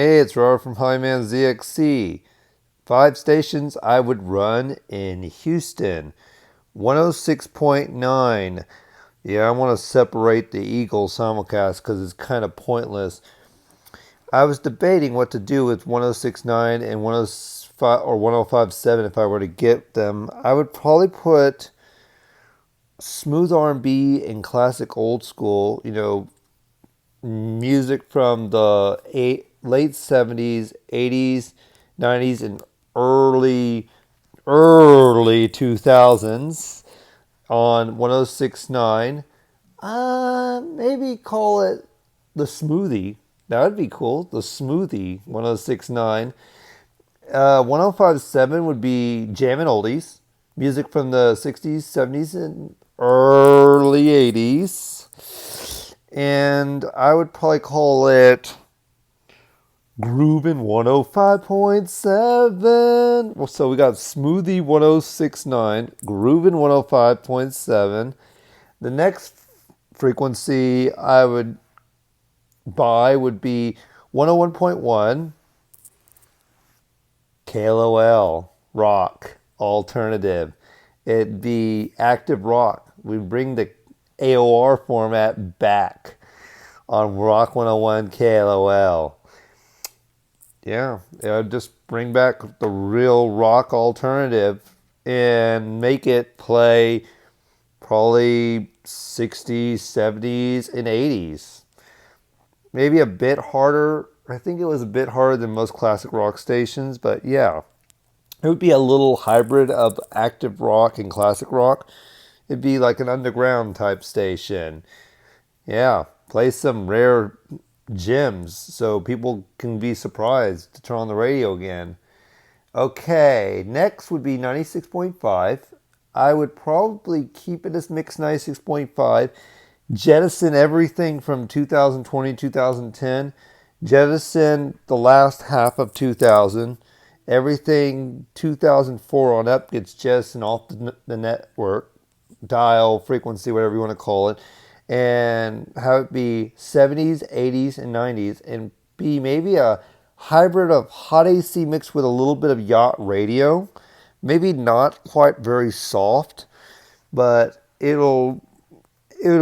Hey, it's Robert from Highman ZXC. 5 stations I would run in Houston. 106.9. Yeah, I want to separate the Eagle simulcast because it's kind of pointless. I was debating what to do with 106.9 and 105 or 105.7 if I were to get them. I would probably put smooth R&B and classic old school, music from the late 70s, 80s, 90s, and early 2000s on 106.9. Maybe call it the Smoothie. That would be cool. The Smoothie 106.9. 105.7 would be Jammin' Oldies. Music from the 60s, 70s, and early 80s. And I would probably call it Groovin' 105.7. Well, so we got Smoothie 106.9, Groovin' 105.7. The next frequency I would buy would be 101.1 KLOL rock alternative. It'd be active rock. We bring the AOR format back on Rock 101 KLOL. Yeah, I'd just bring back the real rock alternative and make it play probably 60s, 70s, and 80s. Maybe a bit harder. I think it was a bit harder than most classic rock stations, but yeah. It would be a little hybrid of active rock and classic rock. It'd be like an underground type station. Yeah, play some rare gems so people can be surprised to turn on the radio again. Okay, next would be 96.5. I would probably keep it as mix 96.5. Jettison everything from 2020, 2010. Jettison the last half of 2000. Everything 2004 on up gets jettisoned off the network, dial, frequency, whatever you want to call it, and have it be 70s, 80s, and 90s, and be maybe a hybrid of hot AC mixed with a little bit of yacht radio. Maybe not quite very soft, but it'll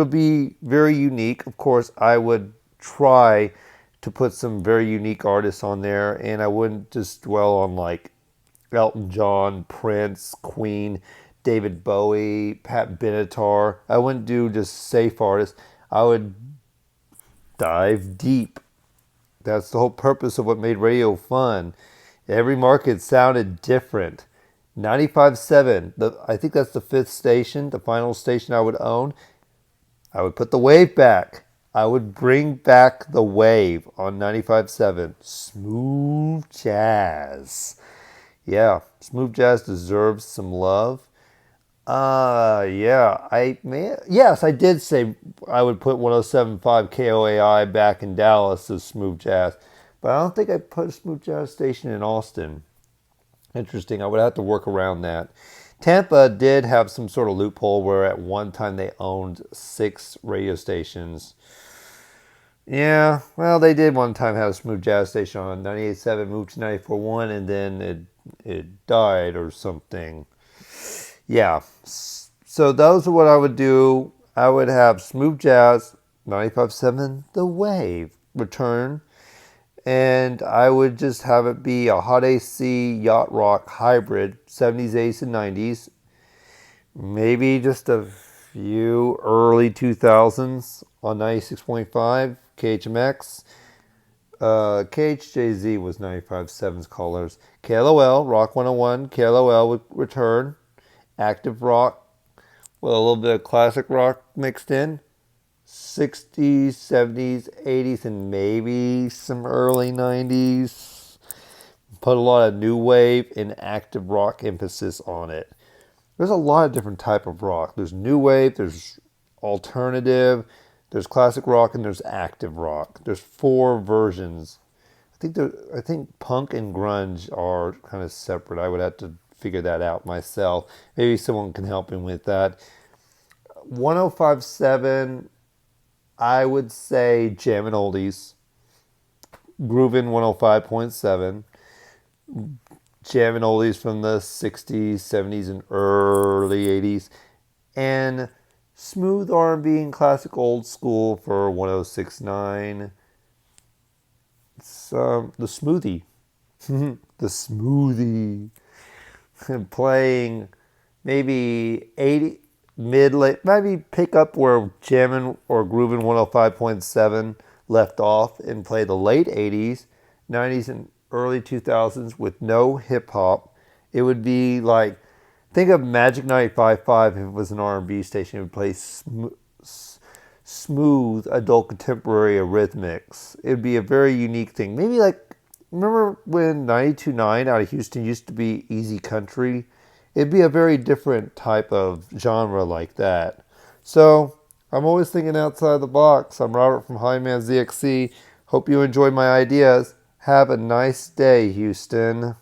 be very unique. Of course, I would try to put some very unique artists on there, and I wouldn't just dwell on like Elton John, Prince, Queen, David Bowie, Pat Benatar. I wouldn't do just safe artists. I would dive deep. That's the whole purpose of what made radio fun. Every market sounded different. 95.7, I think that's the fifth station, the final station I would own. I would put the wave back. I would bring back the wave on 95.7. Smooth jazz. Yeah, smooth jazz deserves some love. Yeah, yes, I did say I would put 107.5 KOAI back in Dallas as smooth jazz, but I don't think I put a smooth jazz station in Austin. Interesting. I would have to work around that. Tampa did have some sort of loophole where at one time they owned 6 radio stations. Yeah, well, they did one time have a smooth jazz station on 98.7, moved to 94.1, and then it died or something. Yeah, so those are what I would do. I would have smooth jazz, 95.7, The Wave, return, and I would just have it be a hot AC yacht rock hybrid, 70s, 80s, and 90s. Maybe just a few early 2000s on 96.5 KHMX. KHJZ was 95.7's colors. KLOL, Rock 101, KLOL would return. Active rock with a little bit of classic rock mixed in. 60s, 70s, 80s, and maybe some early 90s. Put a lot of new wave and active rock emphasis on it. There's a lot of different type of rock. There's new wave, there's alternative, there's classic rock, and there's active rock. There's 4 versions. I think punk and grunge are kind of separate. I would have to figure that out myself. Maybe someone can help me with that. 105.7, I would say Jammin' Oldies. Groovin 105.7, jamming oldies from the 60s, 70s, and early 80s, and smooth R&B and classic old school for 106.9. It's the smoothie. The smoothie. Playing maybe 80, mid, late, maybe pick up where jamming or grooving 105.7 left off and play the late 80s, 90s, and early 2000s with no hip hop. It would be like, think of Magic 95.5 if it was an R&B station. It would play smooth adult contemporary rhythmics. It would be a very unique thing. Maybe like, remember when 92.9 out of Houston used to be easy country? It'd be a very different type of genre like that. So I'm always thinking outside the box. I'm Robert from Highman ZXC. Hope you enjoyed my ideas. Have a nice day, Houston.